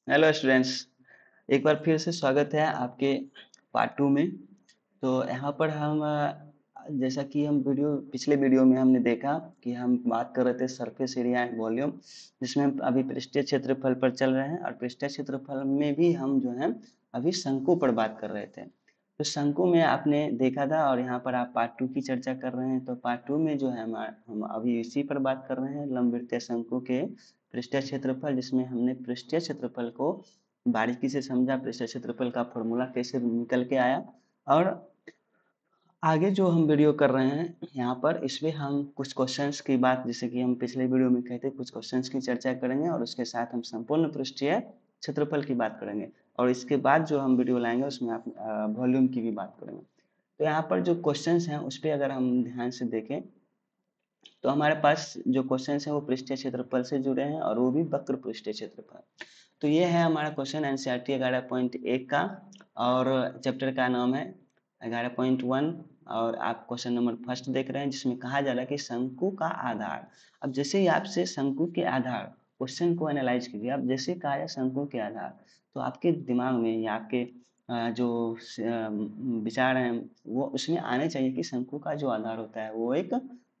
Hello students. एक बार फिर से स्वागत है आपके पार्ट टू में। तो यहाँ पर हम जैसा कि हम पिछले वीडियो में हमने देखा कि हम बात कर रहे थे सरफेस एरिया एंड वॉल्यूम, जिसमें हम अभी पृष्ठीय क्षेत्रफल पर चल रहे हैं और पृष्ठीय क्षेत्रफल में भी हम जो है अभी शंकु पर बात कर रहे थे। तो शंकु में आपने देखा था और यहाँ पर आप पार्ट टू की चर्चा कर रहे हैं। तो पार्ट टू में जो है हम अभी इसी पर बात कर रहे हैं, लंबवृत्तीय शंकु के पृष्ठीय क्षेत्रफल, जिसमें हमने पृष्ठीय क्षेत्रफल को बारीकी से समझा, पृष्ठीय क्षेत्रफल का फॉर्मूला कैसे निकल के आया। और आगे जो हम वीडियो कर रहे हैं यहाँ पर, इसमें हम कुछ क्वेश्चंस की बात, जैसे कि हम पिछले वीडियो में कहते कुछ क्वेश्चंस की चर्चा करेंगे और उसके साथ हम संपूर्ण पृष्ठीय क्षेत्रफल की बात करेंगे। और इसके बाद जो हम वीडियो लाएंगे उसमें आप वॉल्यूम की भी बात करेंगे। तो यहाँ पर जो क्वेश्चंस हैं उस पर अगर हम ध्यान से देखें तो हमारे पास जो क्वेश्चंस हैं वो पृष्ठीय क्षेत्रफल से जुड़े हैं और वो भी वक्र पृष्ठीय क्षेत्रफल। तो ये है हमारा क्वेश्चन एनसीईआरटी 11.1 का और चैप्टर का नाम है 11.1। और आप क्वेश्चन नंबर फर्स्ट देख रहे हैं, जिसमें कहा जा रहा है कि शंकु का आधार। अब जैसे ही आपसे शंकु के आधार क्वेश्चन को एनालाइज कीजिए। अब जैसे कहा जाए शंकु के आधार, तो आपके दिमाग में या आपके जो विचार हैं वो उसमें आने चाहिए कि शंकु का जो आधार होता है वो एक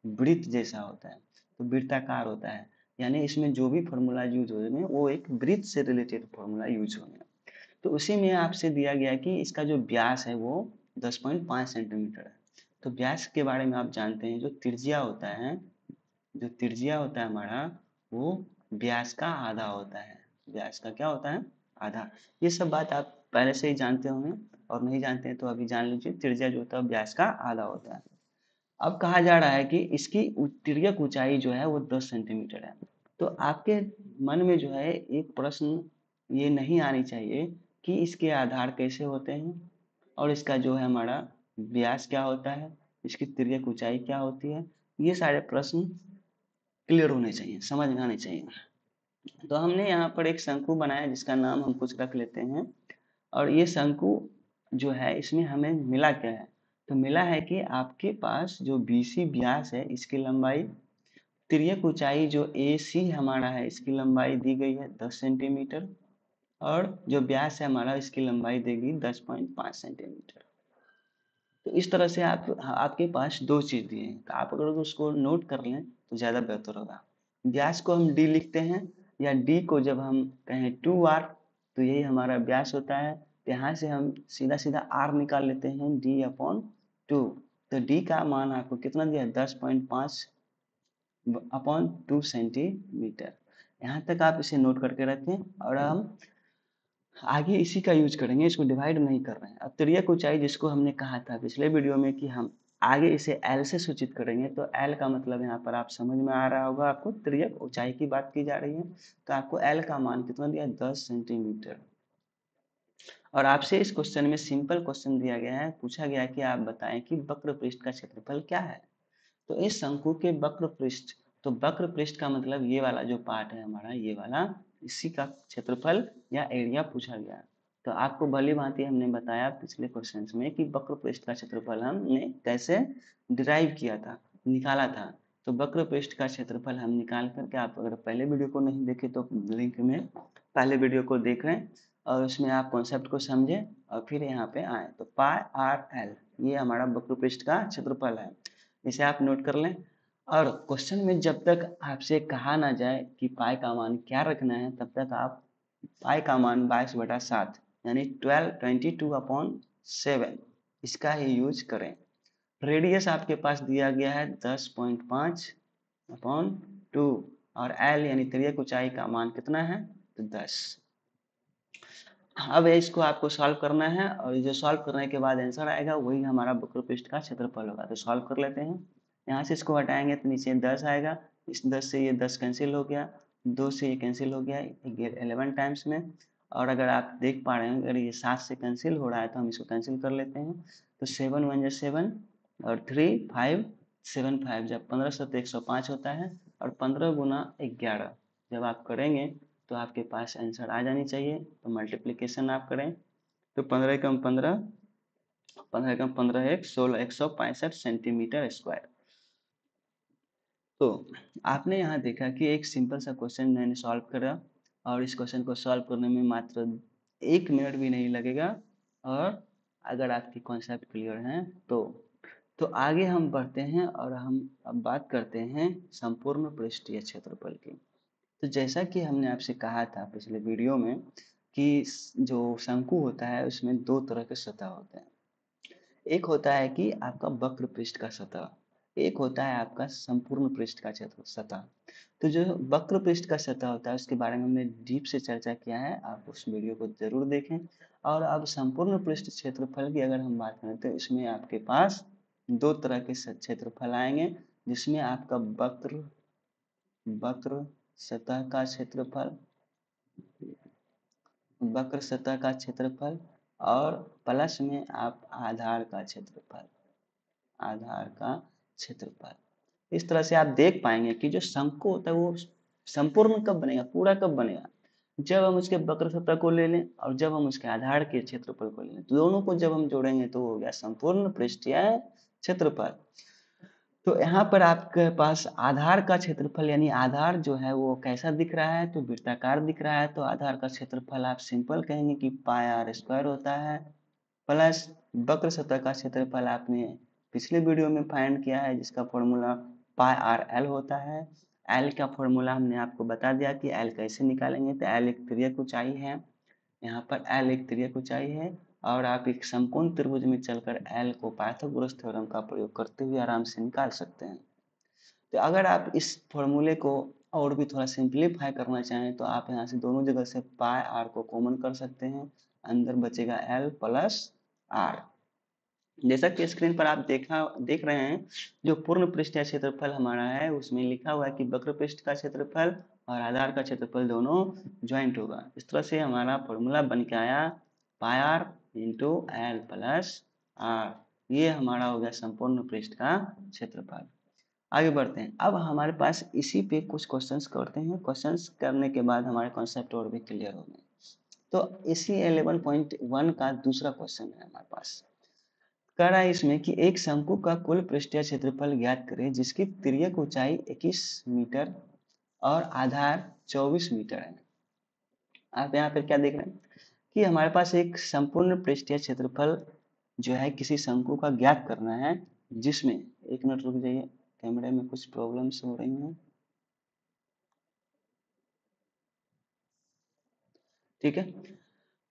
वृत्त जैसा होता है, तो वृत्ताकार होता है। यानी इसमें जो भी फॉर्मूला यूज होंगे वो एक वृत्त से रिलेटेड फॉर्मूला यूज होंगे। तो उसी में आपसे दिया गया है कि इसका जो व्यास है वो 10.5 सेंटीमीटर है। तो व्यास के बारे में आप जानते हैं, जो त्रिज्या होता है, जो त्रिज्या होता है हमारा, वो व्यास का आधा होता है। व्यास का क्या होता है? आधा। ये सब बात आप पहले से ही जानते होंगे, और नहीं जानते हैं तो अभी जान लीजिए। त्रिज्या जो होता है व्यास का आधा होता है। अब कहा जा रहा है कि इसकी तिर्यक ऊंचाई जो है वो 10 सेंटीमीटर है। तो आपके मन में जो है एक प्रश्न ये नहीं आनी चाहिए कि इसके आधार कैसे होते हैं और इसका जो है हमारा व्यास क्या होता है, इसकी तिर्यक ऊंचाई क्या होती है। ये सारे प्रश्न क्लियर होने चाहिए, समझ में आने चाहिए। तो हमने यहाँ पर एक शंकु बनाया जिसका नाम हम कुछ रख लेते हैं। और ये शंकु जो है इसमें हमें मिला क्या है? तो मिला है कि आपके पास जो बीसी व्यास है इसकी लंबाई, तिर्यक ऊंचाई जो AC हमारा है इसकी लंबाई दी गई है 10 सेंटीमीटर, और जो व्यास है हमारा इसकी लंबाई देगी 10.5 सेंटीमीटर। तो इस तरह से आपके पास दो चीज दिए हैं, तो आप अगर उसको नोट कर लें तो ज्यादा बेहतर होगा। व्यास को हम D लिखते हैं, या D को जब हम कहें 2R, तो यही हमारा व्यास होता है। तो यहाँ से हम सीधा सीधा R निकाल लेते हैं, D/2। तो D का मान आपको कितना दिया है? 10.5/2 सेंटीमीटर। यहाँ तक आप इसे नोट करके रखें और हम आगे इसी का यूज करेंगे, इसको डिवाइड नहीं कर रहे हैं। अब तिर्यक ऊंचाई जिसको हमने कहा था पिछले वीडियो में कि हम आगे इसे L से सूचित करेंगे, तो L का मतलब यहाँ पर आप समझ में आ रहा होगा आपको, तिर्यक ऊंचाई की बात की जा रही है। तो आपको L का मान कितना दिया? 10 सेंटीमीटर। और आपसे इस क्वेश्चन में सिंपल क्वेश्चन दिया गया है, पूछा गया है कि आप बताएं कि वक्र पृष्ठ का क्षेत्रफल क्या है। तो इस शंकु के वक्र पृष्ठ, तो वक्र पृष्ठ का मतलब ये वाला जो पार्ट है हमारा, ये वाला, इसी का क्षेत्रफल या एरिया पूछा गया। तो आपको भली भांति हमने बताया पिछले क्वेश्चंस में कि वक्र पृष्ठ का क्षेत्रफल हमने कैसे डिराइव किया था, निकाला था। तो वक्र पृष्ठ का क्षेत्रफल हम निकाल करके, आप अगर पहले वीडियो को नहीं देखे तो लिंक में पहले वीडियो को देख रहे हैं और उसमें आप कॉन्सेप्ट को समझें और फिर यहाँ पे आए। तो πr/l ये हमारा वक्र पृष्ठ का क्षेत्रफल है, इसे आप नोट कर लें। और क्वेश्चन में जब तक आपसे कहा ना जाए कि पाई का मान क्या रखना है, तब तक आप पाई का मान 22/7 यानी 22/7 इसका ही यूज करें। रेडियस आपके पास दिया गया है 10.5/2 और एल यानी तिर्यक ऊंचाई का मान कितना है? तो 10। अब इसको आपको सॉल्व करना है और जो सॉल्व करने के बाद आंसर आएगा वही हमारा वक्र पृष्ठ का क्षेत्रफल होगा। तो सॉल्व कर लेते हैं। यहाँ से इसको हटाएंगे तो नीचे 10 आएगा। इस 10 से ये 10 कैंसिल हो गया, 2 से ये कैंसिल हो गया 11 टाइम्स में। और अगर आप देख पा रहे हैं अगर ये 7 से कैंसिल हो रहा है तो हम इसको कैंसिल कर लेते हैं। तो 7 1 जा 7 और 3 5 7 5 जब 15 से तो 105 होता है। और 15 गुना 11 जब आप करेंगे तो आपके पास आंसर आ जानी चाहिए। तो मल्टीप्लिकेशन आप करें तो 15 कम 15, 15 कम 15 एक 16, 165 सेंटीमीटर स्क्वायर। तो आपने यहाँ देखा कि एक सिंपल सा क्वेश्चन मैंने सॉल्व करा और इस क्वेश्चन को सॉल्व करने में मात्र 1 मिनट भी नहीं लगेगा। और अगर आपकी कॉन्सेप्ट क्लियर है तो आगे हम बढ़ते हैं और हम अब बात करते हैं संपूर्ण पृष्ठीय क्षेत्रफल की। तो जैसा कि हमने आपसे कहा था पिछले वीडियो में कि जो शंकु होता है उसमें 2 तरह के सतह होते हैं। एक होता है कि आपका वक्र पृष्ठ का सतह, एक होता है आपका संपूर्ण पृष्ठ का क्षेत्र सतह। तो जो वक्र पृष्ठ का सतह होता है उसके बारे में हमने डीप से चर्चा किया है, आप उस वीडियो को जरूर देखें। और अब संपूर्ण पृष्ठ क्षेत्रफल की अगर हम बात करें तो इसमें आपके पास 2 तरह के क्षेत्रफल आएंगे, जिसमें आपका वक्र वक्र सतह का क्षेत्रफल, वक्र सतह का क्षेत्रफल और प्लस में आप आधार का क्षेत्रफल, आधार का क्षेत्रफल। इस तरह से आप देख पाएंगे कि जो शंकु होता है वो संपूर्ण कब बनेगा, पूरा कब बनेगा, जब हम उसके वक्र सतह को ले लें और जब हम उसके आधार के क्षेत्रफल को ले लें, तो दोनों को जब हम जोड़ेंगे तो हो गया संपूर्ण पृष्ठीय क्षेत्रफल। तो यहाँ पर आपके पास आधार का क्षेत्रफल यानी आधार जो है वो कैसा दिख रहा है, तो वृत्ताकार दिख रहा है। तो आधार का क्षेत्रफल आप सिंपल कहेंगे कि पाई आर स्क्वायर होता है, प्लस वक्र सतह का क्षेत्रफल आपने पिछले वीडियो में फाइंड किया है जिसका फॉर्मूला पाई आर एल होता है। एल का फॉर्मूला हमने आपको बता दिया कि एल कैसे निकालेंगे। तो एल एक तिर्यक ऊंचाई है, यहाँ पर एल एक तिर्यक ऊंचाई है और आप एक समकोण त्रिभुज में चलकर एल को पाइथागोरस थ्योरम का प्रयोग करते हुए आराम से निकाल सकते हैं। तो अगर आप इस फॉर्मूले को और भी थोड़ा सिंप्लीफाई करना चाहें तो आप यहाँ से दोनों जगह से पाई आर को कॉमन कर सकते हैं, अंदर बचेगा एल प्लस आर। जैसा कि स्क्रीन पर आप देख रहे हैं, जो पूर्ण पृष्ठीय क्षेत्रफल हमारा है उसमें लिखा हुआ है कि वक्र पृष्ठ का क्षेत्रफल और आधार का क्षेत्रफल दोनों ज्वाइंट होगा। इस तरह से हमारा फॉर्मूला बन के आया pi r into l plus r. ये हमारा हो गया संपूर्ण पृष्ठ का क्षेत्रफल। आगे बढ़ते हैं, अब हमारे पास इसी पे कुछ क्वेश्चंस करते हैं। क्वेश्चंस करने के बाद हमारे कॉन्सेप्ट और भी क्लियर हो गए। तो इसी 11.1 का दूसरा क्वेश्चन है हमारे पास। कह रहा है इसमें कि एक शंकु का कुल पृष्ठीय क्षेत्रफल ज्ञात करें जिसकी तिर्यक ऊंचाई 21 मीटर और आधार 24 मीटर है। आप यहाँ पर क्या देख रहे हैं कि हमारे पास एक संपूर्ण पृष्ठीय क्षेत्रफल जो है किसी शंकु का ज्ञात करना है, जिसमें एक मिनट रुक जाइए, कैमरे में कुछ प्रॉब्लम्स हो रही हैं। ठीक है,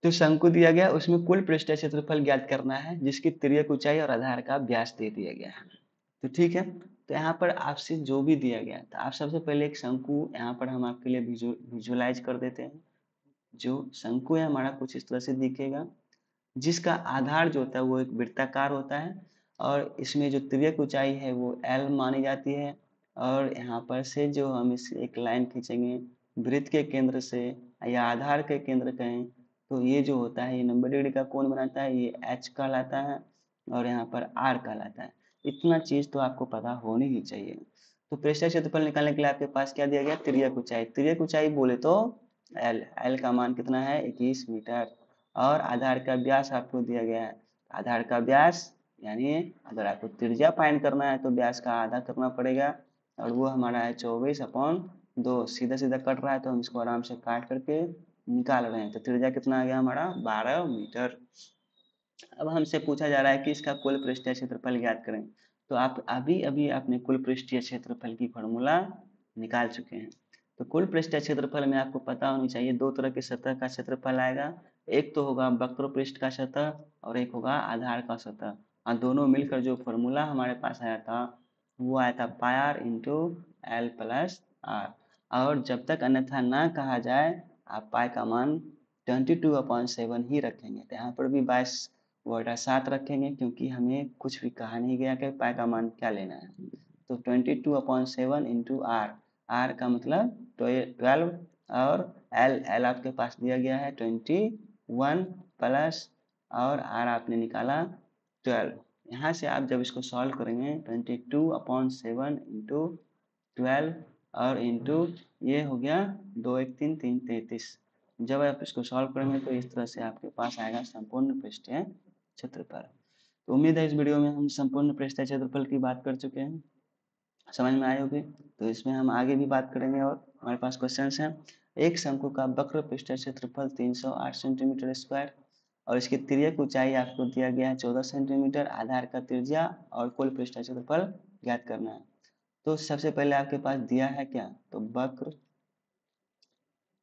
तो शंकु दिया गया, उसमें कुल पृष्ठीय क्षेत्रफल ज्ञात करना है जिसकी तिर्यक ऊंचाई और आधार का व्यास दे दिया गया है। तो ठीक है, तो यहाँ पर आपसे जो भी दिया गया था, आप सबसे पहले एक शंकु यहाँ पर हम आपके लिए विजुअलाइज कर देते हैं। जो शंकु है हमारा कुछ इस तरह से दिखेगा, जिसका आधार जो होता है वो एक वृत्ताकार होता है और इसमें जो तिर्यक ऊंचाई है वो एल मानी जाती है। और यहाँ पर से जो हम इस एक लाइन खींचेंगे वृत्त के केंद्र से या आधार के केंद्र कहें, तो ये जो होता है ये 90 डिग्री का कोण बनाता है, ये एच कहलाता है और यहाँ पर आर कहलाता है। इतना चीज तो आपको पता होनी ही चाहिए। तो पृष्ठीय क्षेत्रफल निकालने के लिए आपके पास क्या दिया गया, तिर्यक ऊंचाई। तिर्यक ऊंचाई बोले तो एल, एल का मान कितना है 21 मीटर और आधार का व्यास आपको दिया गया है। आधार का व्यास यानी अगर आपको त्रिज्या फाइंड करना है तो व्यास का आधा करना पड़ेगा और वो हमारा है 24/2। सीधा सीधा कट रहा है तो हम इसको आराम से काट करके निकाल रहे हैं। तो त्रिज्या कितना आ गया हमारा 12 मीटर। अब हमसे पूछा जा रहा है कि इसका कुल पृष्ठीय क्षेत्रफल ज्ञात करें। तो आप अभी अभी अपने कुल पृष्ठीय क्षेत्रफल की फॉर्मूला निकाल चुके हैं। तो कुल पृष्ठीय क्षेत्रफल में आपको पता होनी चाहिए 2 तरह के सतह का क्षेत्रफल आएगा। एक तो होगा वक्र पृष्ठ का सतह और एक होगा आधार का सतह, और दोनों मिलकर जो फॉर्मूला हमारे पास आया था वो आया था pi r into l plus r. और जब तक अन्यथा ना कहा जाए आप पाई का मान 22/7 ही रखेंगे। तो यहाँ पर भी 22/7 रखेंगे क्योंकि हमें कुछ भी कहा नहीं गया कि पाई का मान क्या लेना है। तो 22/7 इंटू आर, आर का मतलब 12 और एल, एल आपके पास दिया गया है 21 प्लस और आर आपने निकाला 12। यहाँ से आप जब इसको सॉल्व करेंगे 22/7 इंटू 12 और इंटू ये हो गया 2 1 3 3 33। जब आप इसको सॉल्व करेंगे तो इस तरह से आपके पास आएगा संपूर्ण पृष्ठीय क्षेत्रफल। तो उम्मीद है इस वीडियो में हम संपूर्ण पृष्ठीय क्षेत्रफल की बात कर चुके हैं, समझ में आए होगी। तो इसमें हम आगे भी बात करेंगे और हमारे पास क्वेश्चंस हैं। एक शंकु का वक्र पृष्ठ क्षेत्रफल 308 सेंटीमीटर स्क्वायर और इसकी तिर्यक ऊंचाई आपको दिया गया है 14 सेंटीमीटर, आधार का त्रिज्या और कुल पृष्ठ क्षेत्रफल ज्ञात करना है। तो सबसे पहले आपके पास दिया है क्या, तो वक्र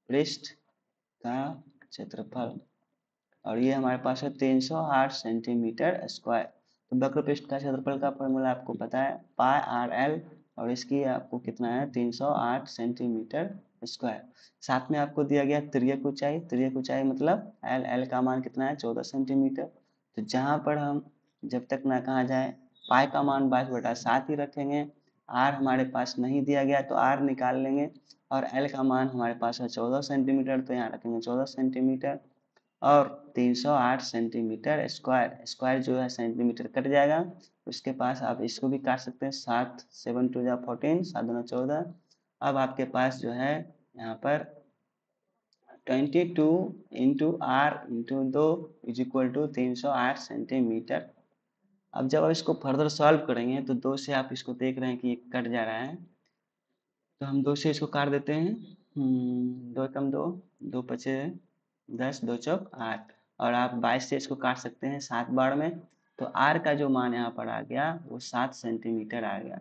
पृष्ठ का क्षेत्रफल और ये हमारे पास है 308 सेंटीमीटर स्क्वायर। तो वक्र पृष्ठ का क्षेत्रफल का फॉर्मूला आपको पता है पाई आर एल और इसकी आपको कितना है 308 सेंटीमीटर स्क्वायर। साथ में आपको दिया गया तिर्यक ऊंचाई मतलब एल, एल का मान कितना है 14 सेंटीमीटर। तो जहाँ पर हम जब तक ना कहा जाए पाई का मान 22/7 ही रखेंगे, आर हमारे पास नहीं दिया गया तो आर निकाल लेंगे और एल का मान हमारे पास है 14 सेंटीमीटर तो यहाँ रखेंगे 14 सेंटीमीटर और 308 सेंटीमीटर स्क्वायर, स्क्वायर जो है सेंटीमीटर कट जाएगा, उसके पास आप इसको भी काट सकते हैं 7 7 2 14 7 2 14। अब आपके पास जो है यहाँ पर 22 into r into 2 is equal to 308 centimetre. अब जब आप इसको फर्दर सॉल्व करेंगे तो 2 से आप इसको देख रहे हैं कि कट जा रहा है, तो हम 2 से इसको काट देते हैं। 2 कम 2, 2 पचे 10, 2 चौक 8 और आप 22 से इसको काट सकते हैं 7 बार में। तो आर का जो मान यहाँ पर आ गया वो 7 सेंटीमीटर आ गया।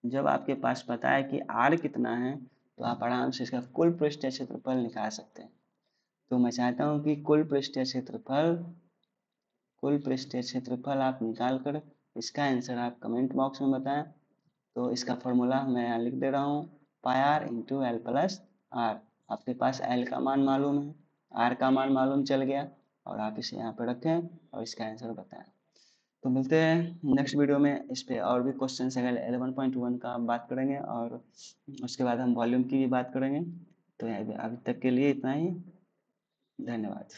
जब आपके पास पता है कि आर कितना है तो आप आराम से इसका कुल पृष्ठीय क्षेत्रफल निकाल सकते हैं। तो मैं चाहता हूँ कि कुल पृष्ठीय क्षेत्रफल आप निकाल कर इसका आंसर आप कमेंट बॉक्स में बताएं। तो इसका फॉर्मूला मैं यहाँ लिख दे रहा हूँ pi r into l plus r. आपके पास एल का मान मालूम है, आर का मान मालूम चल गया और आप इसे यहाँ पर रखें और इसका आंसर बताएं। तो मिलते हैं नेक्स्ट वीडियो में, इस पे और भी क्वेश्चन अगर 11.1 का बात करेंगे और उसके बाद हम वॉल्यूम की भी बात करेंगे। तो अभी तक के लिए इतना ही, धन्यवाद।